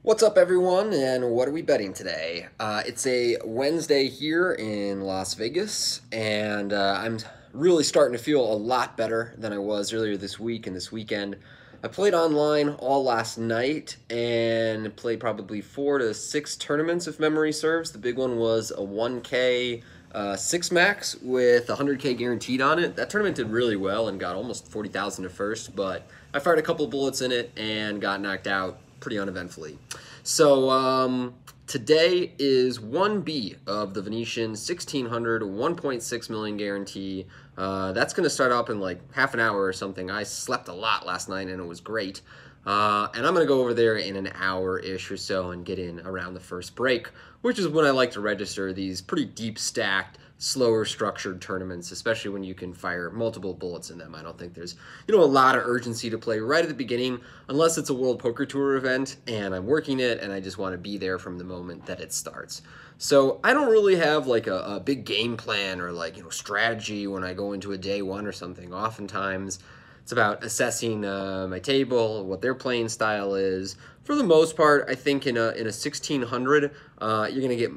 What's up, everyone, and what are we betting today? It's a Wednesday here in Las Vegas, and I'm really starting to feel a lot better than I was earlier this week and this weekend. I played online all last night and played probably 4 to 6 tournaments, if memory serves. The big one was a 1K six max with 100K guaranteed on it. That tournament did really well and got almost 40,000 to first, but I fired a couple of bullets in it and got knocked out pretty uneventfully. So today is 1B of the Venetian 1600 1.6 million guarantee. That's going to start up in like half an hour or something. I slept a lot last night and it was great. And I'm going to go over there in an hour-ish or so and get in around the first break, which is when I like to register these pretty deep stacked, slower structured tournaments, especially when you can fire multiple bullets in them. I don't think there's, a lot of urgency to play right at the beginning, unless it's a World Poker Tour event and I'm working it and I just want to be there from the moment that it starts. So I don't really have like a big game plan or like, strategy when I go into a day one or something. Oftentimes, it's about assessing my table, what their playing style is. For the most part, I think in a 1600, you're going to get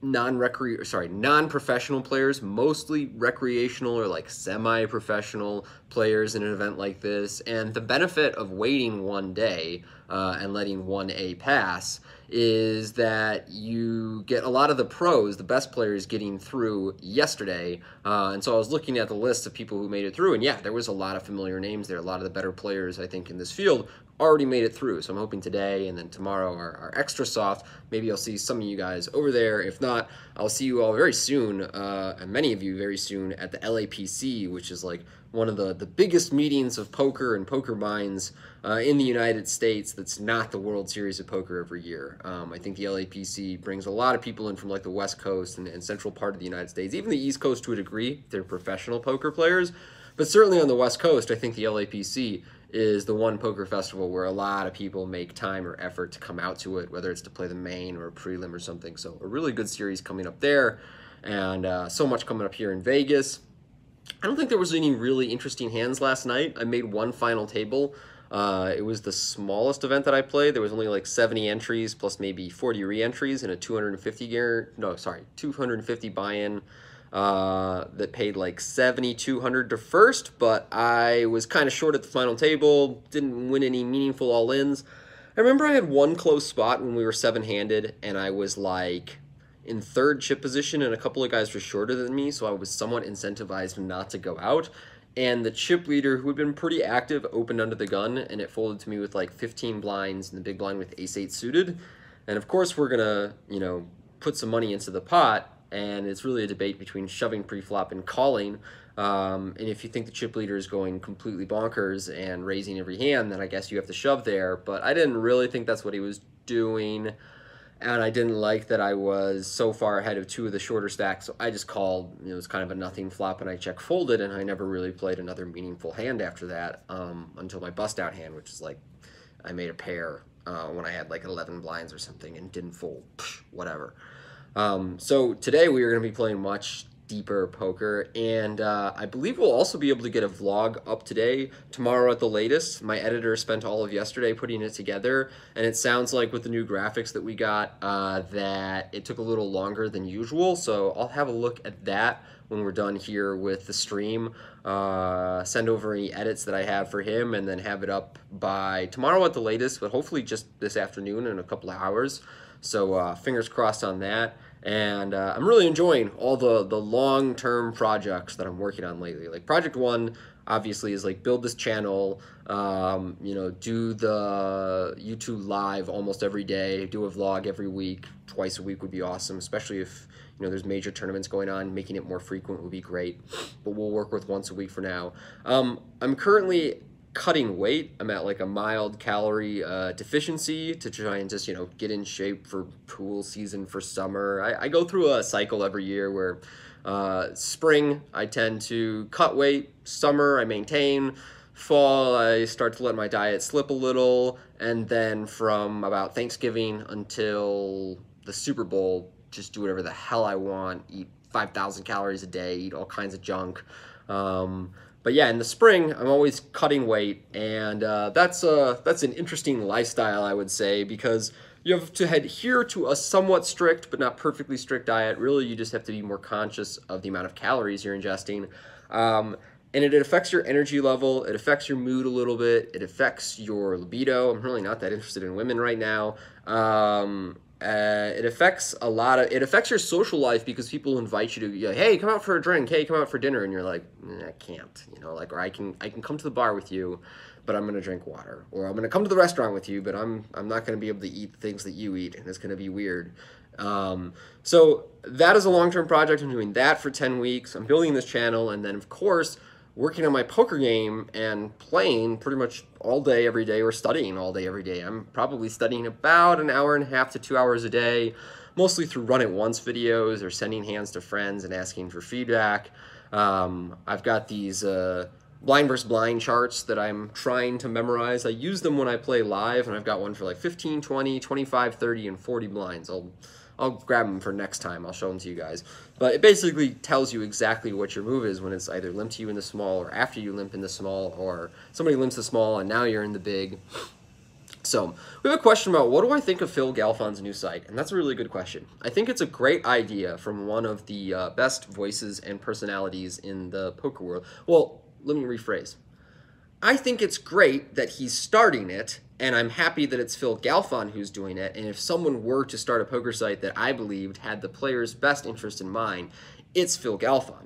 non-professional players, mostly recreational or like semi-professional players in an event like this. And the benefit of waiting one day and letting 1A pass is that you get a lot of the pros, the best players, getting through yesterday. And so I was looking at the list of people who made it through, and yeah, there was a lot of familiar names there. A lot of the better players, I think, in this field already made it through. So I'm hoping today and then tomorrow are extra soft. Maybe I'll see some of you guys over there. If not, I'll see you all very soon, and many of you very soon, at the LAPC, which is like one of the biggest meetings of poker and poker minds in the United States that's not the World Series of Poker every year. I think the LAPC brings a lot of people in from like the West Coast and central part of the United States, even the East Coast to a degree. They're professional poker players. But certainly on the West Coast, I think the LAPC is the one poker festival where a lot of people make time or effort to come out to it, whether it's to play the main or a prelim or something. So a really good series coming up there, and so much coming up here in Vegas. I don't think there was any really interesting hands last night. I made one final table. It was the smallest event that I played. There was only like 70 entries plus maybe 40 re-entries and a 250 buy-in that paid like 7,200 to first, but I was kind of short at the final table, didn't win any meaningful all-ins. I remember I had one close spot when we were seven-handed, and I was like in third chip position, and a couple of guys were shorter than me, so I was somewhat incentivized not to go out. And the chip leader, who had been pretty active, opened under the gun, and it folded to me with like 15 blinds and the big blind with ace-8 suited. And of course, we're gonna, put some money into the pot, and it's really a debate between shoving pre-flop and calling. And if you think the chip leader is going completely bonkers and raising every hand, then I guess you have to shove there. But I didn't really think that's what he was doing, and I didn't like that I was so far ahead of two of the shorter stacks, so I just called. It was kind of a nothing flop, and I check folded, and I never really played another meaningful hand after that until my bust out hand, which is like I made a pair when I had like 11 blinds or something and didn't fold. Psh, whatever. So today we are going to be playing much deeper poker, and I believe we'll also be able to get a vlog up today, tomorrow at the latest. My editor spent all of yesterday putting it together, and it sounds like with the new graphics that we got that it took a little longer than usual, so I'll have a look at that when we're done here with the stream, send over any edits that I have for him, and then have it up by tomorrow at the latest, but hopefully just this afternoon in a couple of hours. So fingers crossed on that. And I'm really enjoying all the long-term projects that I'm working on lately. Like Project One, obviously, is like build this channel, do the YouTube live almost every day, do a vlog every week, twice a week would be awesome, especially if there's major tournaments going on. Making it more frequent would be great, but we'll work with once a week for now. I'm currently cutting weight. I'm at like a mild calorie deficiency to try and just get in shape for pool season for summer. I go through a cycle every year where spring I tend to cut weight, summer I maintain, fall I start to let my diet slip a little, and then from about Thanksgiving until the Super Bowl, just do whatever the hell I want, eat 5,000 calories a day, eat all kinds of junk. But yeah, in the spring, I'm always cutting weight, and that's an interesting lifestyle, I would say, because you have to adhere to a somewhat strict but not perfectly strict diet. Really, you just have to be more conscious of the amount of calories you're ingesting. And it affects your energy level, it affects your mood a little bit, it affects your libido. I'm really not that interested in women right now. It affects it affects your social life because people invite you to, hey, come out for a drink, hey, come out for dinner, and you're like, I can't, like, or I can come to the bar with you, but I'm gonna drink water, or I'm gonna come to the restaurant with you, but I'm not gonna be able to eat the things that you eat, and it's gonna be weird. So that is a long-term project. I'm doing that for 10 weeks. I'm building this channel, and then of course working on my poker game and playing pretty much all day, every day, or studying all day, every day. I'm probably studying about an hour and a half to 2 hours a day, mostly through run it once videos or sending hands to friends and asking for feedback. I've got these blind versus blind charts that I'm trying to memorize. I use them when I play live, and I've got one for like 15, 20, 25, 30, and 40 blinds. I'll grab them for next time. I'll show them to you guys. But it basically tells you exactly what your move is when it's either limp to you in the small or after you limp in the small, or somebody limps the small and now you're in the big. So we have a question about what do I think of Phil Galfon's new site? And that's a really good question. I think it's a great idea from one of the best voices and personalities in the poker world. Well, let me rephrase. I think it's great that he's starting it, and I'm happy that it's Phil Galfond who's doing it. And if someone were to start a poker site that I believed had the player's best interest in mind, it's Phil Galfond.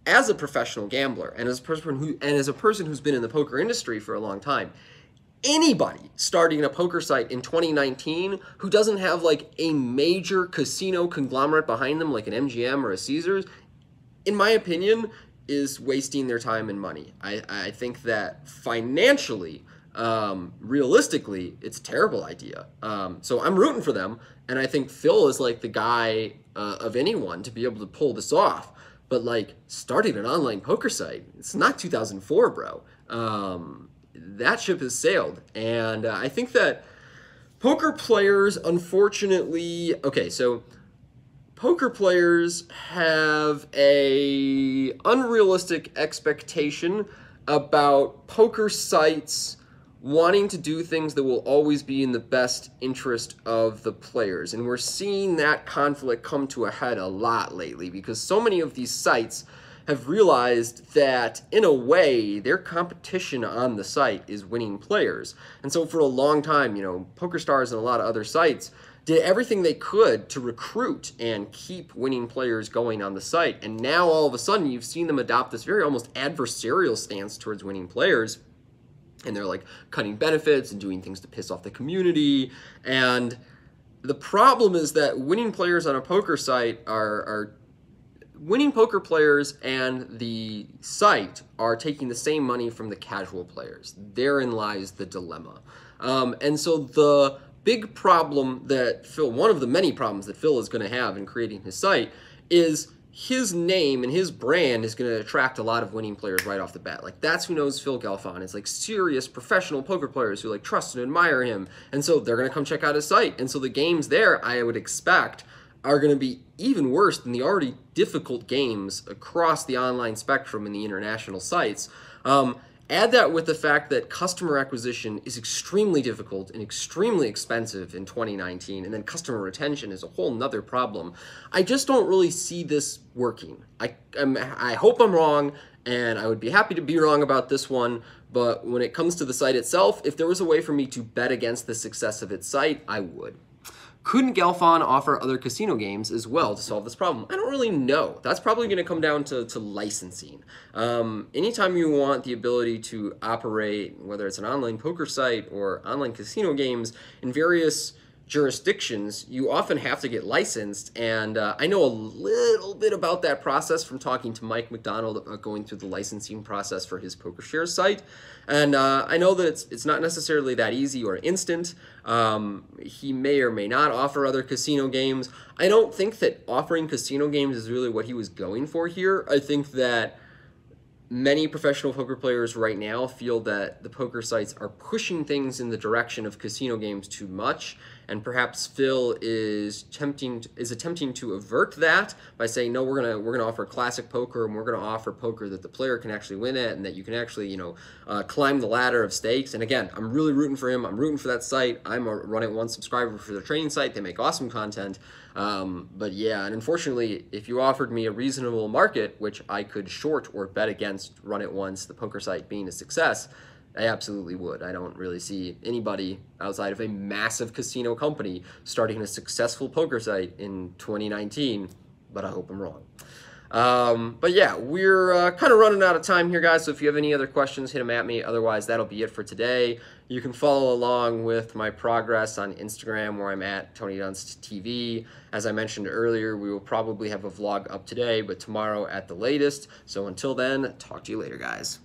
As a professional gambler and as a person who's been in the poker industry for a long time, anybody starting a poker site in 2019 who doesn't have like a major casino conglomerate behind them, like an MGM or a Caesars, in my opinion, is wasting their time and money. I think that financially, realistically, it's a terrible idea. So I'm rooting for them, and I think Phil is like the guy of anyone to be able to pull this off. But like starting an online poker site, it's not 2004, bro. That ship has sailed, and I think that poker players, unfortunately, okay, so poker players have a unrealistic expectation about poker sites wanting to do things that will always be in the best interest of the players. And we're seeing that conflict come to a head a lot lately because so many of these sites have realized that, in a way, their competition on the site is winning players. And so for a long time, PokerStars and a lot of other sites did everything they could to recruit and keep winning players going on the site. And now all of a sudden you've seen them adopt this very almost adversarial stance towards winning players. And they're like cutting benefits and doing things to piss off the community. And the problem is that winning players on a poker site winning poker players and the site are taking the same money from the casual players. Therein lies the dilemma. And so the big problem that one of the many problems that Phil is going to have in creating his site is his name and his brand is going to attract a lot of winning players right off the bat. Like, that's who knows Phil Galfond. It's like serious professional poker players who like trust and admire him. And so they're going to come check out his site. And so the games there, I would expect, are going to be even worse than the already difficult games across the online spectrum in the international sites. Add that with the fact that customer acquisition is extremely difficult and extremely expensive in 2019, and then customer retention is a whole nother problem. I just don't really see this working. I hope I'm wrong, and I would be happy to be wrong about this one, but when it comes to the site itself, if there was a way for me to bet against the success of its site, I would. Couldn't Galfond offer other casino games as well to solve this problem? I don't really know. That's probably going to come down to licensing. Anytime you want the ability to operate, whether it's an online poker site or online casino games in various jurisdictions, you often have to get licensed, and I know a little bit about that process from talking to Mike McDonald going through the licensing process for his PokerShares site, and I know that it's not necessarily that easy or instant. He may or may not offer other casino games. I don't think that offering casino games is really what he was going for here. I think that many professional poker players right now feel that the poker sites are pushing things in the direction of casino games too much, and perhaps Phil is attempting to avert that by saying, no, we're gonna offer classic poker, and we're gonna offer poker that the player can actually win at, and that you can actually climb the ladder of stakes. And again, I'm really rooting for him. I'm rooting for that site. I'm a Run It Once subscriber for their training site. They make awesome content. But yeah, and unfortunately, if you offered me a reasonable market, which I could short or bet against Run It Once, the poker site, being a success, I absolutely would. I don't really see anybody outside of a massive casino company starting a successful poker site in 2019, but I hope I'm wrong. But yeah, we're kind of running out of time here, guys, so if you have any other questions, hit them at me. Otherwise, that'll be it for today. You can follow along with my progress on Instagram, where I'm at Tony Dunst TV. As I mentioned earlier, we will probably have a vlog up today, but tomorrow at the latest. So until then, talk to you later, guys.